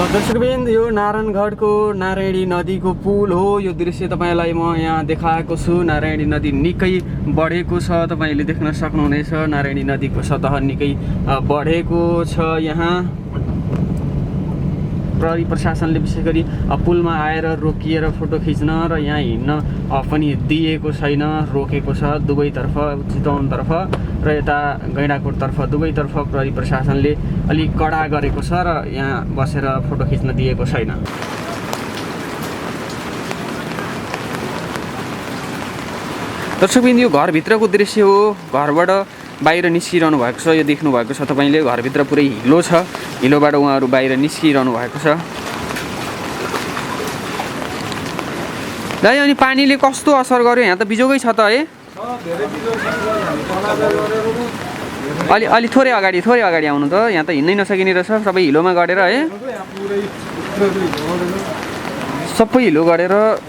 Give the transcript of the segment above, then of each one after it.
दर्शकबिन्द यो नारायणगढको नारायणी नदीको पुल हो। यो दृश्य तपाईँलाई म यहाँ देखाएको छु। नारायणी नदी निकै बढेको छ, तपाईँले देख्न सक्नुहुनेछ। नारायणी नदीको सतह निकै बढेको छ। यहाँ प्रहरी प्रशासनले विशेष गरी पुलमा आएर रोकिएर फोटो खिच्न र यहाँ हिँड्न पनि दिएको छैन, रोकेको छ दुवैतर्फ, चितवनतर्फ र यता गैँडाकोटतर्फ। दुवैतर्फ प्रहरी प्रशासनले अलिक कडा गरेको छ र यहाँ बसेर फोटो खिच्न दिएको छैन। दर्शकबिन यो घरभित्रको दृश्य हो। घरबाट बाहिर निस्किरहनु भएको छ, यो देख्नु भएको छ तपाईँले। घरभित्र पुरै हिलो छ, हिलोबाट उहाँहरू बाहिर निस्किरहनु भएको छ। दाइ अनि पानीले कस्तो असर गर्यो? यहाँ त बिजोगै छ त है। अलि थोरै अगाडि आउनु त, यहाँ त हिँड्नै नसकिने रहेछ। सबै हिलोमा गढेर है, सबै हिलो गढेर।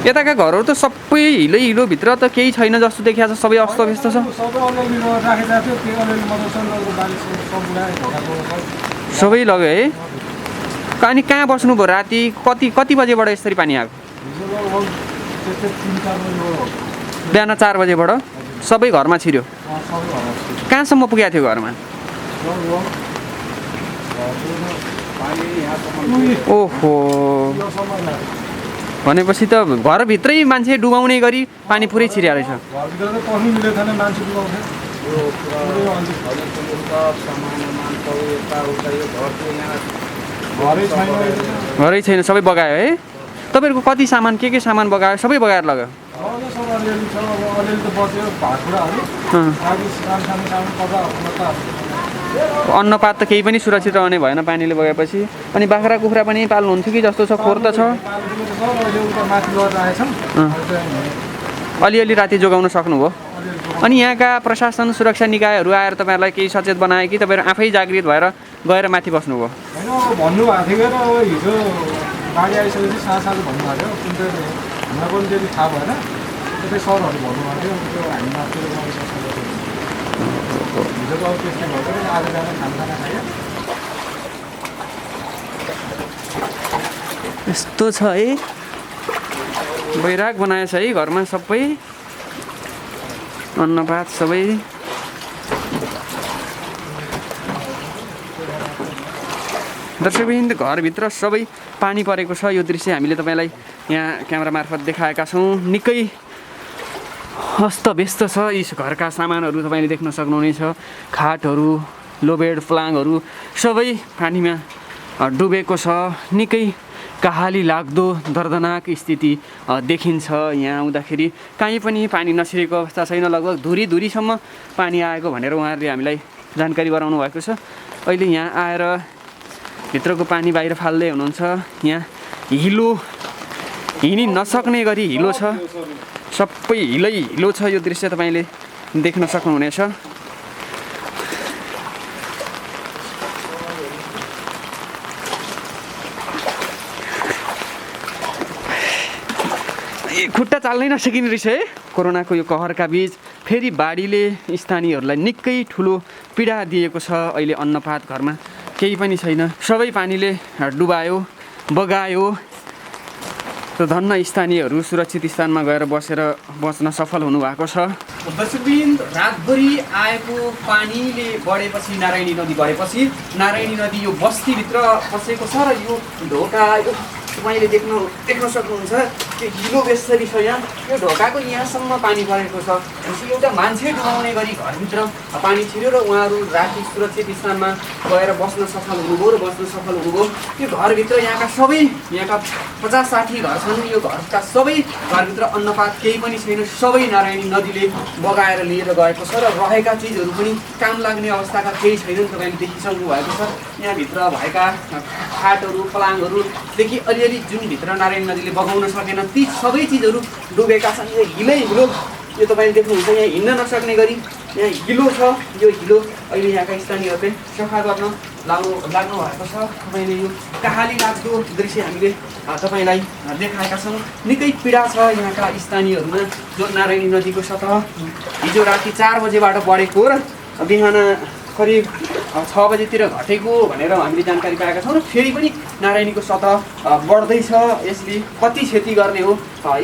यताका घरहरू त सबै हिलो भित्र त केही छैन जस्तो देखिएको छ, सबै अस्तव्यस्त छ। सबै लग्यो है। अनि कहाँ बस्नुभयो राति? कति बजेबाट यसरी पानी आएको? बिहान 4 बजेबाट सबै घरमा छिर्यो। कहाँसम्म पुगेको थियो घरमा? ओहो, भनेपछि त घरभित्रै मान्छे डुबाउने गरी पानी पुरै छिर्या रहेछ। घरै छैन, सबै बगायो है। तपाईँहरूको कति सामान, के सामान बगायो? सबै बगाएर लग्यो। अन्नपात त केही पनि सुरक्षित रहने भएन पानीले बगाएपछि। अनि बाख्रा कुखुरा पनि पाल्नुहुन्थ्यो कि जस्तो छ? खोर त छ, अलिअलि राति जोगाउन सक्नुभयो। अनि यहाँका प्रशासन सुरक्षा निकायहरू आएर तपाईँहरूलाई केही सचेत बनाए कि तपाईँहरू आफै जागृत भएर गएर माथि बस्नुभयो? भन्नुभएको थियो र हिजो गाडी आइसकेपछि साँझ भन्नुभएको थियो, हामीलाई पनि त्यति थाहा भएन। त्यतै सरहरू भन्नुभएको थियो, त्यो हामी माथि हिजो त अब त्यस्तै भयो। आज जाँदा खाना खायो। यस्तो छ है, बैराग बनाएछ है घरमा। सबै अन्नपात सबै। दर्शकबिन्द घरभित्र सबै पानी परेको छ। यो दृश्य हामीले तपाईँलाई यहाँ क्यामेरा मार्फत देखाएका छौँ। निकै अस्तव्यस्त छ यी घरका सामानहरू, तपाईँले देख्न सक्नुहुनेछ। खाटहरू, लोबेड प्लाङहरू सबै पानीमा डुबेको छ। निकै कहाली लाग्दो दर्दनाक स्थिति देखिन्छ यहाँ आउँदाखेरि। कहीँ पनि पानी नछिरेको अवस्था छैन। लगभग धुरीसम्म पानी आएको भनेर उहाँहरूले हामीलाई जानकारी गराउनु भएको छ। अहिले यहाँ आएर भित्रको पानी बाहिर फाल्दै हुनुहुन्छ। यहाँ हिलो, हिँडि नसक्ने गरी हिलो छ, सबै हिलो छ। यो दृश्य तपाईँले देख्न सक्नुहुनेछ। खुट्टा चाल्नै नसकिने रहेछ है। कोरोनाको यो कहरका बीच फेरि बाढीले स्थानीयहरूलाई निकै ठुलो पीडा दिएको छ। अहिले अन्नपात घरमा केही पनि छैन, सबै पानीले डुबायो, बगायो। र धन्न स्थानीयहरू सुरक्षित स्थानमा गएर बच्न सफल हुनुभएको छ। दर्शकबिन्द रातभरि आएको पानीले बढेपछि, नारायणी नदी बढेपछि, नारायणी नदी यो बस्तीभित्र पसेको छ र यो ढोका तपाईँले देख्न सक्नुहुन्छ। त्यो हिलो बेसरी छ यहाँ। यो ढोकाको यहाँसम्म पानी परेको छ। एउटा मान्छे डुबाउने गरी घरभित्र पानी छिर्यो र उहाँहरू राति सुरक्षित स्थानमा गएर बस्न सफल हुनुभयो। यो घरभित्र यहाँका 50-60 घर छन्। यो घरका सबै घरभित्र अन्नपात केही पनि छैन। सबै नारायणी नदीले बगाएर लिएर गएको छ र रहेका चिजहरू पनि काम लाग्ने अवस्थाका केही छैनन्। तपाईँले देखिसक्नु भएको छ। यहाँभित्र भएका खाटहरू, पलाङहरूदेखि अलिअलि जुन भित्र नारायणी नदीले बगाउन सकेन ती सबै चिजहरू डुबेका छन्। यो हिलो यो तपाईँले देख्नुहुन्छ। यहाँ हिँड्न नसक्ने गरी यहाँ हिलो छ। यो हिलो अहिले यहाँका स्थानीयहरूले सफा गर्न लाग्नु भएको छ। तपाईँले यो कहाली लाग्दो दृश्य हामीले तपाईँलाई देखाएका छौँ। निकै पीडा छ यहाँका स्थानीयहरूमा। जो नारायणी नदीको सतह हिजो राति 4 बजेबाट बढेको र बिहान करिब 6 बजेतिर घटेको भनेर हामीले जानकारी पाएका छौँ र फेरि पनि नारायणीको सतह बढ्दैछ। यसले कति क्षति गर्ने हो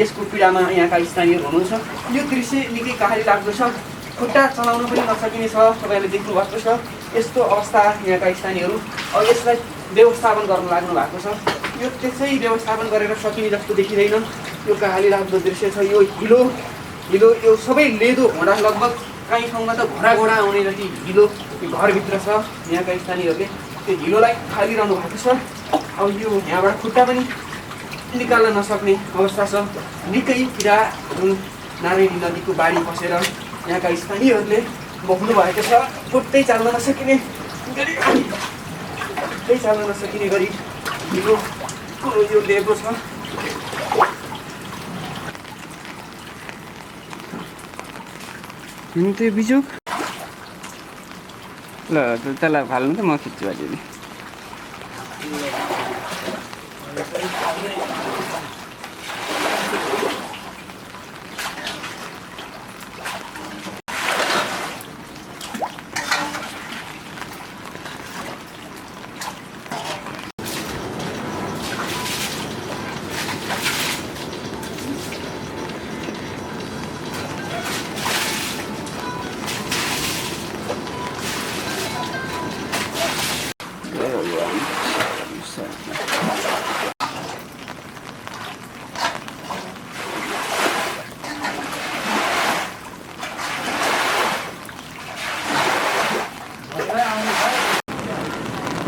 यसको पीडामा यहाँका स्थानीयहरू हुनुहुन्छ। यो दृश्य निकै कहाली लाग्दो छ। खुट्टा चलाउन पनि नसकिने छ। तपाईँहरूले देख्नु भएको छ यस्तो अवस्था यहाँका स्थानीयहरू अब यसलाई व्यवस्थापन गर्न लाग्नु भएको छ। यो त्यसै व्यवस्थापन गरेर सकिने जस्तो देखिँदैन। यो कहाली लाग्दो दृश्य छ। यो हिलो यो सबै लेदो घोडा लगभग काहीँ ठाउँमा त घोडा आउने जति हिलो घरभित्र छ। यहाँका स्थानीयहरूले त्यो हिलोलाई खालिरहनु भएको छ। अब यो यहाँबाट खुट्टा पनि निकाल्न नसक्ने अवस्था छ। निकै पीडा जुन नारायणी नदीको बाढी पसेर यहाँका स्थानीयहरूले भोग्नु भएको छ। खुट्टै चाल्न नसकिने गरी हिलोको यो लेदो छ। त्यो बिजुक ल त्यसलाई फाल्नु त म खिच्छु अहिले।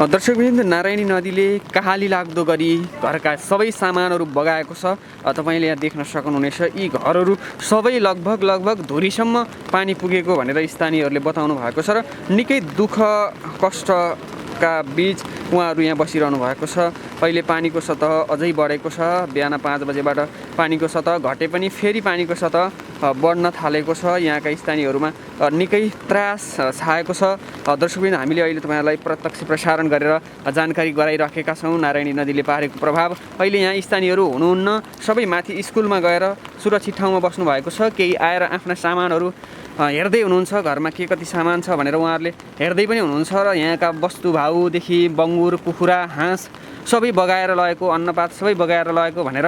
दर्शकवृन्द, नारायणी नदीले कहाली लाग्दो गरी घरका सबै सामानहरू बगाएको छ। तपाईँले यहाँ देख्न सक्नुहुनेछ यी घरहरू सबै लगभग धुरीसम्म पानी पुगेको भनेर स्थानीयहरूले बताउनु भएको छ र निकै दुःख कष्टका बीच उहाँहरू यहाँ बसिरहनु भएको छ। अहिले पानीको सतह अझै बढेको छ। बिहान 5 बजेबाट पानीको सतह घटे पनि फेरि पानीको सतह बढ्न थालेको छ। यहाँका स्थानीयहरूमा निकै त्रास छाएको छ। दर्शकवृन्द, हामीले अहिले तपाईँहरूलाई प्रत्यक्ष प्रसारण गरेर जानकारी गराइराखेका छौँ नारायणी नदीले पारेको प्रभाव। अहिले यहाँ स्थानीयहरू हुनुहुन्न, सबै माथि स्कुलमा गएर सुरक्षित ठाउँमा बस्नु भएको छ। केही आएर आफ्ना सामानहरू हेर्दै हुनुहुन्छ, घरमा के कति सामान छ भनेर उहाँहरूले हेर्दै पनि हुनुहुन्छ र यहाँका वस्तुभाउदेखि बङ्गुर, कुखुरा, हाँस सबै बगाएर लगेको, अन्नपात सबै बगाएर लगेको भनेर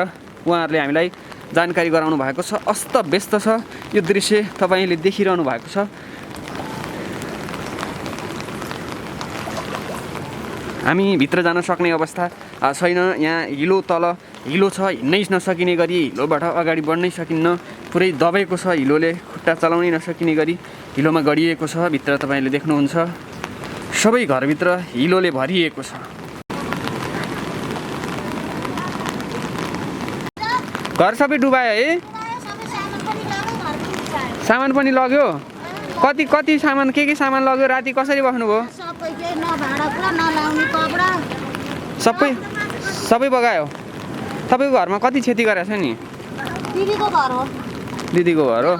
उहाँहरूले हामीलाई जानकारी गराउनु भएको छ। अस्तव्यस्त छ यो दृश्य, तपाईँले देखिरहनु भएको छ। हामी भित्र जान सक्ने अवस्था छैन। यहाँ हिलो तल हिलो छ, हिँड्नै नसकिने गरी हिलोबाट अगाडि बढ्नै सकिन्न। पुरै दबेको छ हिलोले, खुट्टा चलाउनै नसकिने गरी हिलोमा गडिएको छ। भित्र तपाईँले देख्नुहुन्छ सबै घरभित्र हिलोले भरिएको छ। घर सबै डुबायो है? सामान पनि लग्यो? कति सामान के सामान लग्यो? राति कसरी बस्नुभयो? सबै बगायो। तपाईँको घरमा कति क्षति गरेछ नि? दिदीको घर हो?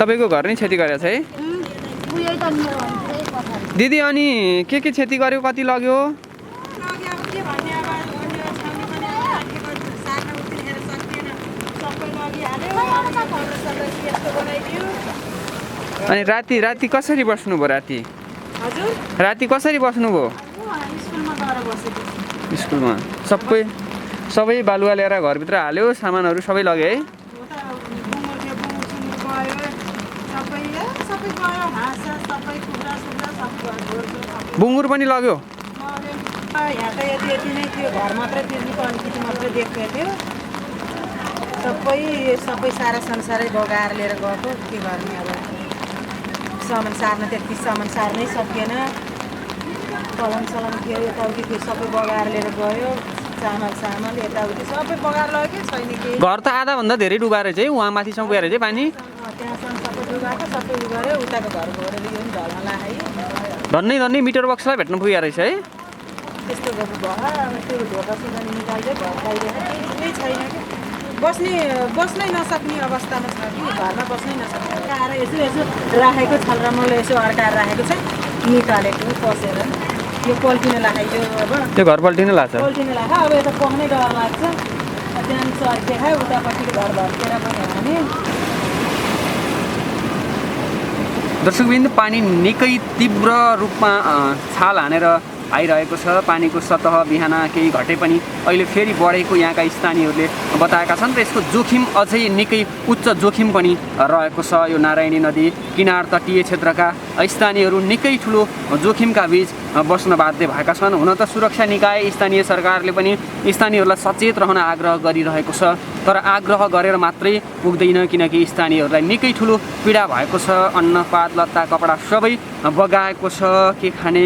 तपाईँको घर नै क्षति गरेछ है दिदी? अनि के क्षति गर्यो, कति लग्यो? अनि राति कसरी बस्नुभयो? राति कसरी बस्नुभयो? स्कुलमा सबै बालुवा ल्याएर घरभित्र हाल्यो, सामानहरू सबै लग्यो है? बुङ्गुर पनि लग्यो? यहाँ त यति नै थियो, घर मात्रै तिर्नुको अलिकति मात्रै देख्दै थियो। सबै सारा संसारै बगाएर लिएर गएको। के गर्ने अब, सामान सार्न त्यति सामान सार्नै सकिएन। पलङ थियो, यताउति थियो, सबै बगाएर लिएर गयो। चामल यताउति सबै बगाएर लग्यो। छैन केही। घर त आधाभन्दा धेरै डुबाएर चाहिँ उहाँ माथिसम्म गएर चाहिँ पानी त्यहाँसम्म सबै डुबाएको, सबै उ गऱ्यो। उताको घर गएर यो पनि ढल्न लाग्यो। धन्नै मिटर बक्सलाई भेट्नु पुगेको रहेछ है? त्यस्तो गर्नु भयो। अब त्यो ढोका सुधानी निकाल्दै घर बाहिर केही छैन कि, बस्नै नसक्ने अवस्थामा छ कि, घरमा बस्नै नसक्ने। आएर यसो राखेको छलरामले यसो अड्काएर राखेको छ, निकालेको पसेर यो पल्टिन लाग्यो। अब त्यो घर पल्टिन लाग्छ। अब यता पस्नै डर लाग्छ। त्यहाँ सर देखायो, उतापट्टिको घर भत्केर पनि हामी दर्शकबिन्दु पानी निकै तीव्र रूपमा छाल हानेर आइरहेको छ। पानीको सतह बिहान केही घटे पनि अहिले फेरि बढेको यहाँका स्थानीयहरूले बताएका छन् र यसको जोखिम अझै निकै उच्च जोखिम पनि रहेको छ। यो नारायणी नदी किनार तटीय क्षेत्रका स्थानीयहरू निकै ठुलो जोखिमका बीच बस्न बाध्य भएका छन्। हुन त सुरक्षा निकाय स्थानीय सरकारले पनि स्थानीयहरूलाई सचेत रहन आग्रह गरिरहेको छ, तर आग्रह गरेर मात्रै पुग्दैन, किनकि स्थानीयहरूलाई निकै ठुलो पीडा भएको छ। अन्नपात लत्ता कपडा सबै बगाएको छ। के खाने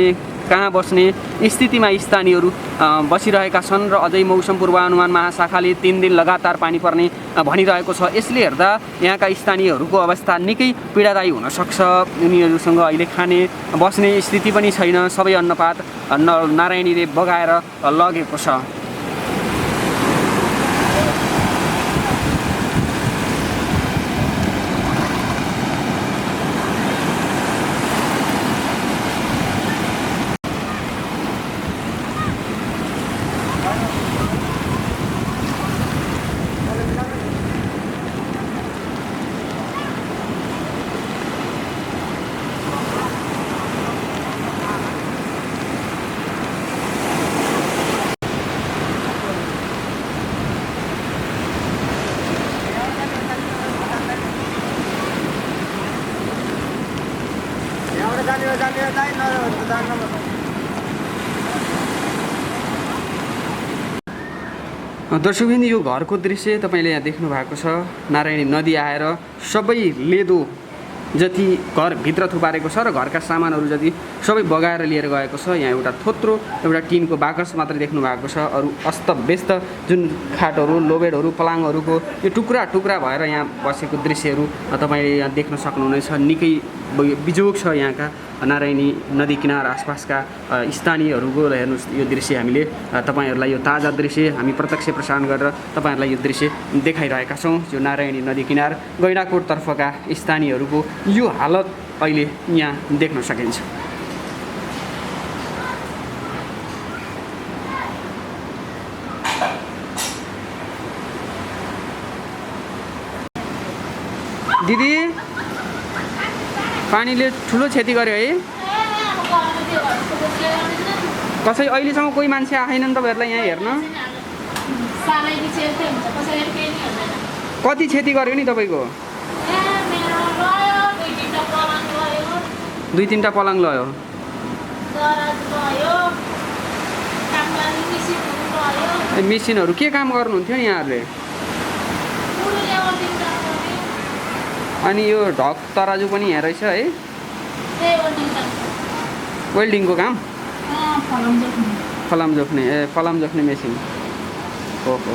कहाँ बस्ने स्थितिमा स्थानीयहरू बसिरहेका छन् र अझै मौसम पूर्वानुमान महाशाखाले 3 दिन लगातार पानी पर्ने भनिरहेको छ। यसले हेर्दा यहाँका स्थानीयहरूको अवस्था निकै पीडादायी हुन सक्छ। उनीहरूसँग अहिले खाने बस्ने स्थिति पनि छैन। सबै अन्नपात नारायणीले बगाएर लगेको छ। दर्शकबिन्दु यो घरको दृश्य तपाईँले यहाँ देख्नु भएको छ। नारायणी नदी आएर सबै लेदो जति घरभित्र थुपारेको छ र घरका सामानहरू जति सबै बगाएर लिएर गएको छ। यहाँ एउटा थोत्रो एउटा टिनको बाकस मात्रै देख्नु भएको छ। अरू अस्तव्यस्त जुन खाटहरू लोबेडहरू पलाङहरूको यो टुक्रा टुक्रा भएर यहाँ बसेको दृश्यहरू तपाईँले यहाँ देख्न सक्नुहुनेछ। निकै बिजोग छ यहाँका नारायणी नदी किनार आसपासका स्थानीयहरूको। हेर्नुहोस् यो दृश्य हामीले तपाईँहरूलाई यो ताजा दृश्य हामी प्रत्यक्ष प्रसारण गरेर तपाईँहरूलाई यो दृश्य देखाइरहेका छौँ। यो नारायणी नदी किनार गैँडाकोटतर्फका स्थानीयहरूको यो हालत अहिले यहाँ देख्न सकिन्छ। दिदी पानीले ठुलो क्षति गर्यो है? कसै अहिलेसम्म कोही मान्छे आएनन् तपाईँहरूलाई यहाँ हेर्न? कति क्षति गर्यो नि तपाईँको? 2-3टा पलङ लयो। मेसिनहरू के काम गर्नुहुन्थ्यो नि यहाँहरूले? अनि यो ढक तराजु पनि यहाँ रहेछ है? वेल्डिङको काम? फलाम जोख्ने फलाम जोख्ने मेसिन। ओहो।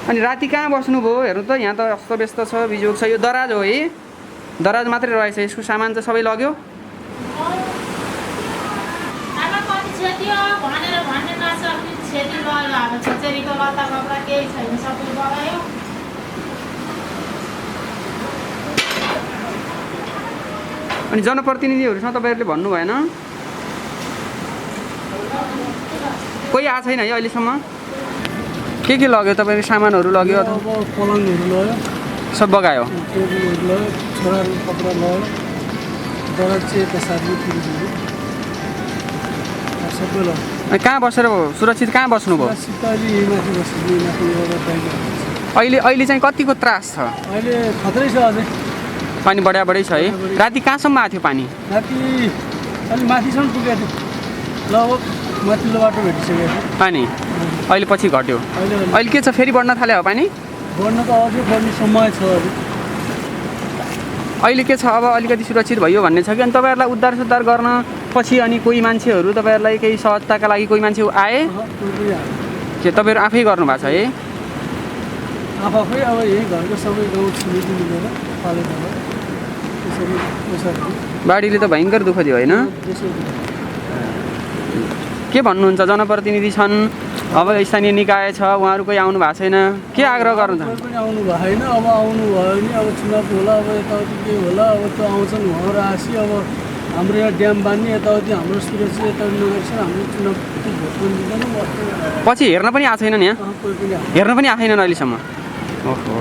अनि राति कहाँ बस्नुभयो? हेर्नु त यहाँ त अस्तव्यस्त छ, बिजोग छ। यो दराज हो है? दराज मात्रै रहेछ, यसको सामान चाहिँ सबै लग्यो? अनि जनप्रतिनिधिहरूसँग तपाईँहरूले भन्नु भएन? कोही आएको छैन है अहिलेसम्म? के लग्यो तपाईँको सामानहरू लग्यो? पलङहरू लग्यो, सब बगायो। टेबलहरू लग्यो, छोराहरू कपडा लग्यो, दराज चाहिँ यता साथी सबै लग्यो। कहाँ बसेर सुरक्षित कहाँ बस्नुभयो? अहिले चाहिँ कतिको त्रास छ? अहिले खतरै छ, अझै पानी बढै छ है? राति कहाँसम्म आएको थियो पानी? राति अलिक माथिसम्म पुगेको थियो, लगभग माथिल्लो बाटो भेटिसकेको थियो। अनि अहिले पछि घट्यो? अहिले के छ, फेरि बढ्न थाल्यो हो पानी? बढ्न त अझै बढ्ने समय छ। अहिले के छ, अब अलिकति सुरक्षित भयो भन्ने छ कि? अनि तपाईँहरूलाई उद्धार सुद्धार गर्न पछि अनि कोही मान्छेहरू तपाईँहरूलाई केही सहजताका लागि कोही मान्छे आए के? तपाईँहरू आफै गर्नुभएको छ है? आफै अब यही घरको सबै गाउँ छिमेकी मिलेर पालेको हो। बाढीले त भयङ्कर दुःख दियो होइन? के भन्नुहुन्छ? जनप्रतिनिधि छन्, अब स्थानीय निकाय छ, उहाँहरू कोही आउनु भएको छैन, के आग्रह गर्नुहुन्छ? पनि आउनु भएन, अब आउनु भयो भने अब चुनाव होला, अब यताउति के होला, अब त्यो आउँछन् उहाँहरू आसी। अब हाम्रो यहाँ ड्याम बाँध्ने, यताउति हाम्रो सुरक्षा यताउति नगर्छ, हाम्रो चुनाव भोट पनि दिँदैन। पछि हेर्न पनि आएको छैनन्? यहाँ कोही पनि हेर्न पनि आएको छैनन् अहिलेसम्म? ओहो।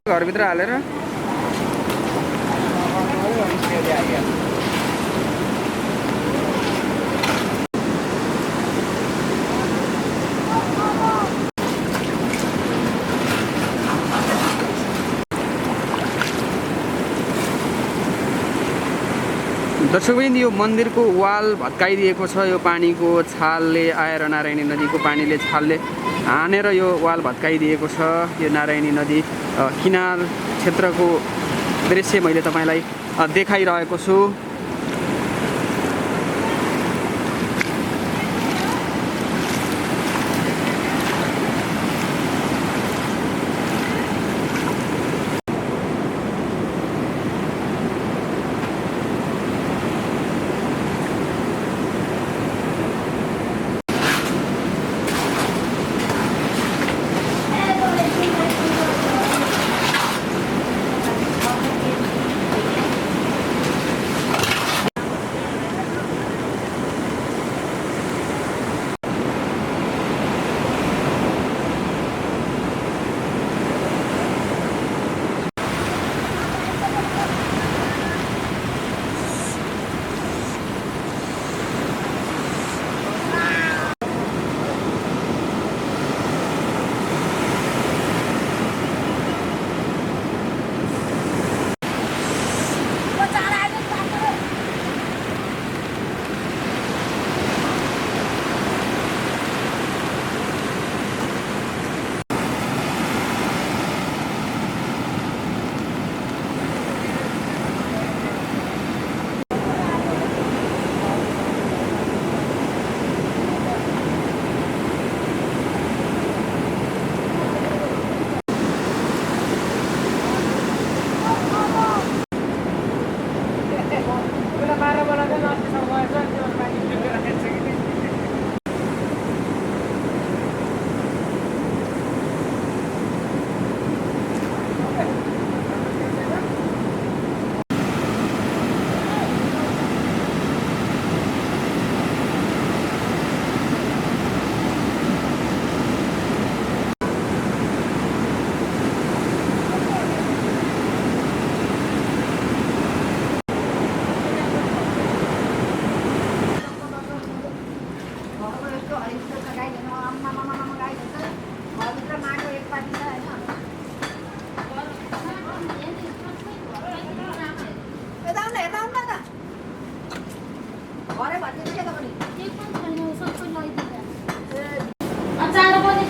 घरभित्र हालेर दर्शकबिन यो मन्दिरको वाल भत्काइदिएको छ। यो पानीको छालले आएर नारायणी नदीको पानीले छालले हानेर यो वाल भत्काइदिएको छ। यो नारायणी नदी किनार क्षेत्रको दृश्य मैले तपाईँलाई देखाइरहेको छु।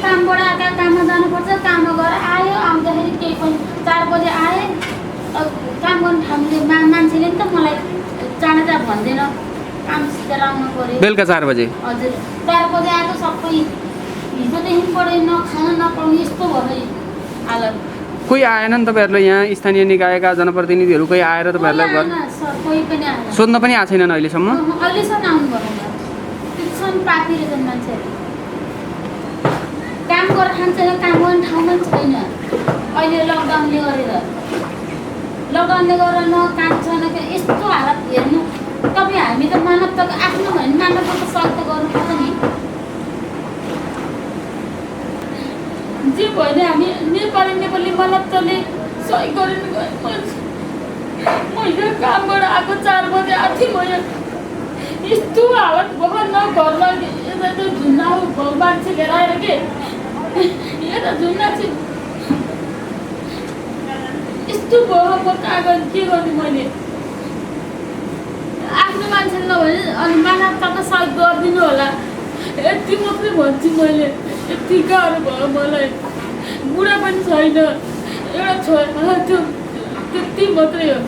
कामबाट आएका काममा जानुपर्छ, काममा गएर आयो, आउँदाखेरि केही पनि 4 बजे आए, काम गर्ने ठाउँले मान्छेले नि त मलाई चाँडै जा भन्दैन, काम सिधै आउनु पर्यो। बेलुका 4 बजे? हजुर, 4 बजे आएको सबै हिजोदेखि पढे नखान नपाउने यस्तो भयो हालत। कोही आएन नि तपाईँहरूलाई यहाँ स्थानीय निकायका जनप्रतिनिधिहरू कोही आएर तपाईँहरूलाई कोही पनि आएन, सोध्न पनि आएको छैनन् अहिलेसम्म? अहिलेसम्म आउनु भएन, त्यससम्म पापिरहेछन् मान्छेहरू। काम गरेर खान्छन्, काम गर्ने ठाउँमा छैन अहिले लकडाउनले गरेर न काम छैन। यस्तो हालत हेर्नु तपाईँ, हामी त मानवताको आफ्नो भयो भने मानवताको सहयोग गर्नुपर्छ नि। जे भयो भने हामी नेपाली मानवताले सहयोग गरिनु गयो। मैले कामबाट आएको 4 बजे आएको थिएँ, म यस्तो हालत भयो न, घरमा यता झुन्ना मान्छे लिएर आएर के यता झुन्ना चाहिँ यस्तो भयो। म कहाँ गर्ने, के गर्ने, मैले आफ्नो मान्छे नभए अनि मानवताको सहयोग गरिदिनु होला, यति मात्रै भन्छु मैले। यति गाह्रो भयो मलाई, बुढा पनि छैन, एउटा छोरा त्यो त्यति मात्रै हो।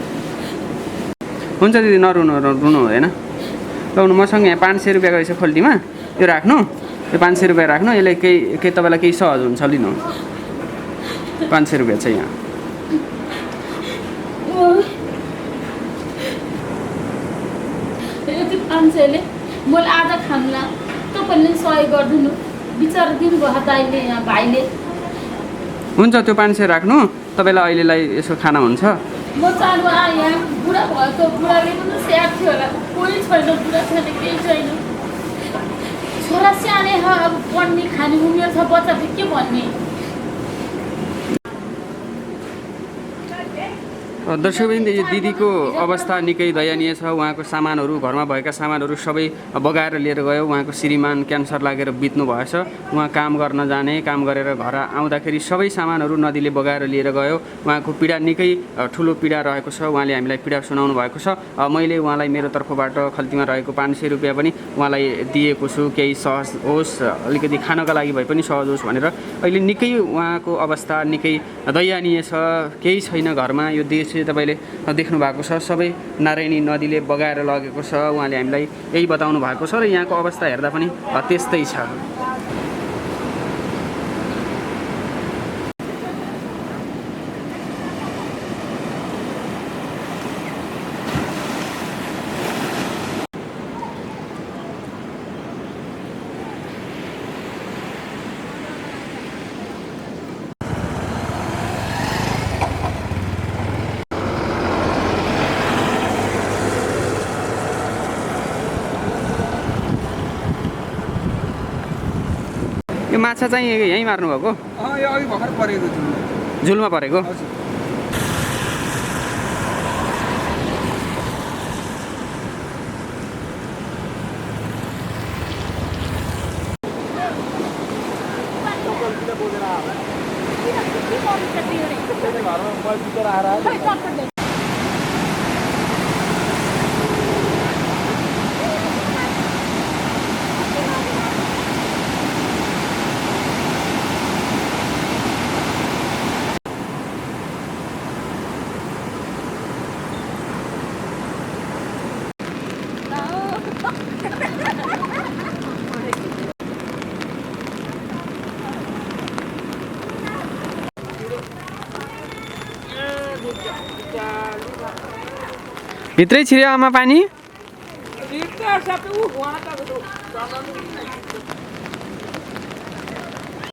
हुन्छ दिदी, नरुनु हुँदैन। लाउनु, मसँग यहाँ 500 रुपियाँको रहेछ खोल्टीमा, यो राख्नु, यो 500 रुपियाँ राख्नु। यसले केही तपाईँलाई केही सहज हुन्छ लिनु। 500 रुपियाँ छ यहाँ। यति 500ले मैले आधा खानुला तपाईँले सहयोग गरिदिनु, बिचार दिनुभयो दाइले, यहाँ भाइले। हुन्छ, त्यो 500 राख्नु, तपाईँलाई अहिलेलाई यसो खाना हुन्छ। म चाहनु यहाँ बुढा भएको, बुढाले पनि स्याहार थियो होला, कोही छैन, बुढा छैन, केही छैन। छोरा सानै अब पढ्ने खाने उमेर छ, बच्चा चाहिँ के भन्ने। दर्शकवृन्द यो दिदीको अवस्था निकै दयनीय छ। उहाँको सामानहरू घरमा भएका सामानहरू सबै बगाएर लिएर गयो। उहाँको श्रीमान क्यान्सर लागेर बित्नु भएछ। उहाँ काम गर्न जाने, काम गरेर घर आउँदाखेरि सबै सामानहरू नदीले बगाएर लिएर गयो। उहाँको पीडा निकै ठुलो पीडा रहेको छ। उहाँले हामीलाई पीडा सुनाउनु भएको छ। मैले उहाँलाई मेरो तर्फबाट खल्तीमा रहेको 500 रुपियाँ पनि उहाँलाई दिएको छु, केही सहज होस्, अलिकति खानका लागि भए पनि सहज होस् भनेर। अहिले निकै उहाँको अवस्था निकै दयनीय छ। केही छैन घरमा। यो दृश्य तपाईँले देख्नु भएको छ, सबै नारायणी नदीले बगाएर लगेको छ। उहाँले हामीलाई यही बताउनु भएको छ र यहाँको अवस्था हेर्दा पनि त्यस्तै छ। यो माछा चाहिँ यहीँ मार्नुभएको? यो अघि भर्खर परेको झुलमा परेको? भित्रै छिर्यो आमा पानी?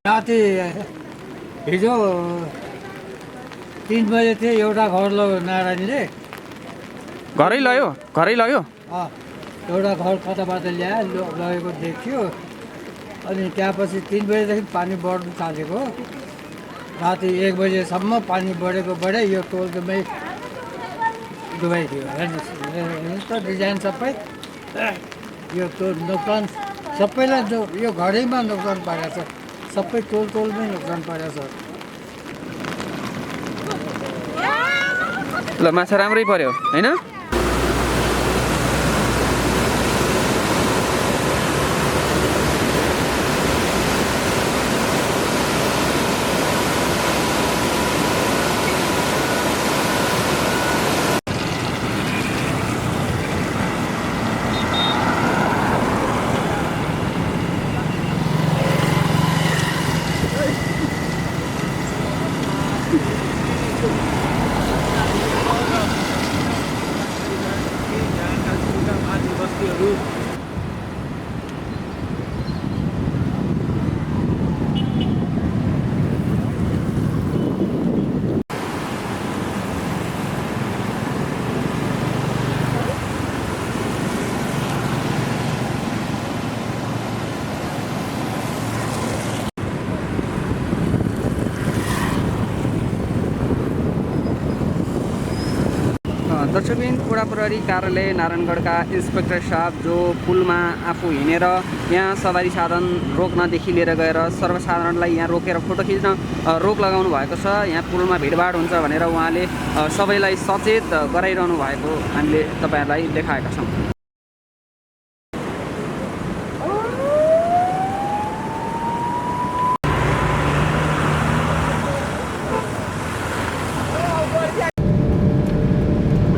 राति हिजो 3 बजे थियो। एउटा घर लग्यो नारायणीले, घरै लग्यो? घरै लग्यो? एउटा घर कताबाट ल्यायो, लगेको देखियो। अनि त्यहाँपछि 3 बजेदेखि पानी बढ्नु थालेको। राति 1 बजेसम्म पानी बढ्यो। यो टोलमै डुबाइदियो। हेर्नुहोस् त डिजाइन सबै। यो टोल नोक्सान सबैलाई, यो घरैमा नोक्सान पारेको छ। सबै टोलमै नोक्सान पारेको छ। ल माछा राम्रै पर्यो होइन? दर्शकबिन वडा प्रहरी कार्यालय नारायणगढका इन्सपेक्टर साहब जो पुलमा आफू हिँडेर यहाँ सवारी साधन रोक्नदेखि लिएर गएर सर्वसाधारणलाई यहाँ रोकेर फोटो खिच्न रोक लगाउनु भएको छ। यहाँ पुलमा भिडभाड हुन्छ भनेर उहाँले सबैलाई सचेत गराइरहनु भएको हामीले तपाईँहरूलाई देखाएका छौँ।